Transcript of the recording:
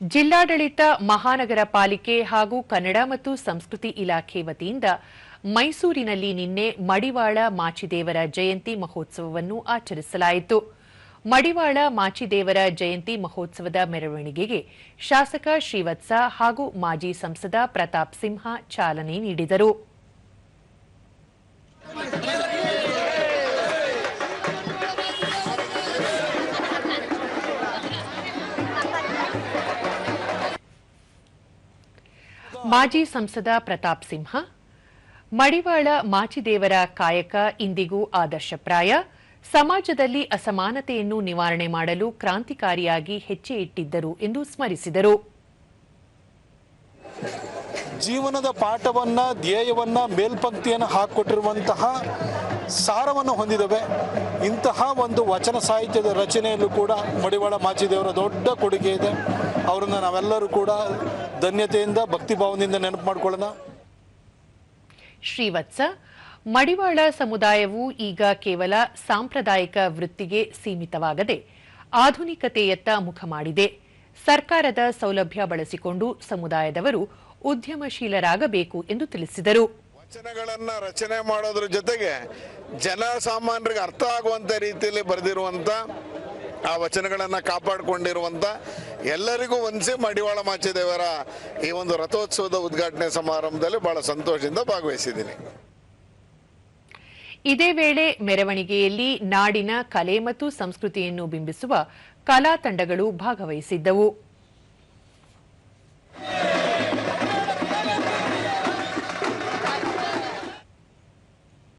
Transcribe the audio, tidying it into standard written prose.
ಜಿಲ್ಲಾಡಳಿತ ಮಹಾನಗರ ಪಾಲಿಕೆ ಹಾಗೂ ಕನ್ನಡ ಮತ್ತು ಸಂಸ್ಕೃತಿ ಇಲಾಖೆ ವತಿಯಿಂದ ಮೈಸೂರಿನಲ್ಲಿ ನಿನ್ನೆ ಮಡಿವಾಳ ಮಾಚಿದೇವರ ಜಯಂತಿ ಮಹೋತ್ಸವವನ್ನು ಆಚರಿಸಲಾಯಿತು. ಮಡಿವಾಳ ಮಾಚಿದೇವರ ಜಯಂತಿ ಮಹೋತ್ಸವದ ಮೆರವಣಿಗೆಗೆ ಶಾಸಕ ಶ್ರೀವತ್ಸ ಹಾಗೂ ಮಾಜಿ ಸಂಸದ ಪ್ರತಾಪ್ ಸಿಂಹ ಚಾಲನೆ ನೀಡಿದರು. ಮಾಜಿ ಸಂಸದ ಪ್ರತಾಪ್ ಸಿಂಹ, ಮಡಿವಾಳ ಮಾಚಿದೇವರ ಕಾಯಕ ಇಂದಿಗೂ ಆದರ್ಶಪ್ರಾಯ, ಸಮಾಜದಲ್ಲಿ ಅಸಮಾನತೆಯನ್ನು ನಿವಾರಣೆ ಮಾಡಲು ಕ್ರಾಂತಿಕಾರಿಯಾಗಿ ಹೆಜ್ಜೆ ಇಟ್ಟಿದ್ದರು ಎಂದು ಸ್ಮರಿಸಿದರು. ಜೀವನದ ಪಾಠವನ್ನ, ಧ್ಯೇಯವನ್ನ, ಮೇಲ್ಪಂಕ್ತಿಯನ್ನು ಹಾಕಿಕೊಟ್ಟಿರುವಂತಹ ಸಾರವನ್ನು ಹೊಂದಿದವೆ. ಇಂತಹ ಒಂದು ವಚನ ಸಾಹಿತ್ಯದ ರಚನೆಯಲ್ಲೂ ಕೂಡ ಮಡಿವಾಳ ಮಾಚಿದೇವರ ದೊಡ್ಡ ಕೊಡುಗೆ ಇದೆ. ಅವರನ್ನು ನಾವೆಲ್ಲರೂ ಕೂಡ ಧನ್ಯತೆಯಿಂದ, ಭಕ್ತಿಭಾವದಿಂದ ನೆನಪು ಮಾಡಿಕೊಳ್ಳೋಣ. ಶ್ರೀವತ್ಸ, ಮಡಿವಾಳ ಸಮುದಾಯವು ಈಗ ಕೇವಲ ಸಾಂಪ್ರದಾಯಿಕ ವೃತ್ತಿಗೆ ಸೀಮಿತವಾಗದೆ ಆಧುನಿಕತೆಯತ್ತ ಮುಖ ಮಾಡಿದೆ. ಸರ್ಕಾರದ ಸೌಲಭ್ಯ ಬಳಸಿಕೊಂಡು ಸಮುದಾಯದವರು ಉದ್ಯಮಶೀಲರಾಗಬೇಕು ಎಂದು ತಿಳಿಸಿದರು. ವಚನಗಳನ್ನು ರಚನೆ ಮಾಡೋದ್ರ ಜೊತೆಗೆ ಜನಸಾಮಾನ್ಯರಿಗೆ ಅರ್ಥ ಆಗುವಂತ ರೀತಿಯಲ್ಲಿ ಬರೆದಿರುವಂತ ಆ ವಚನಗಳನ್ನು ಕಾಪಾಡಿಕೊಂಡಿರುವಂತ ಎಲ್ಲರಿಗೂ ವಂದಿಸಿ ಮಡಿವಾಳ ಮಾಚಿದೇವರ ಈ ಒಂದು ರಥೋತ್ಸವದ ಉದ್ಘಾಟನೆ ಸಮಾರಂಭದಲ್ಲಿ ಬಹಳ ಸಂತೋಷದಿಂದ ಭಾಗವಹಿಸಿದ್ದೀನಿ. ಇದೇ ವೇಳೆ ಮೆರವಣಿಗೆಯಲ್ಲಿ ನಾಡಿನ ಕಲೆ ಮತ್ತು ಸಂಸ್ಕೃತಿಯನ್ನು ಬಿಂಬಿಸುವ ಕಲಾ ತಂಡಗಳು ಭಾಗವಹಿಸಿದ್ದವು.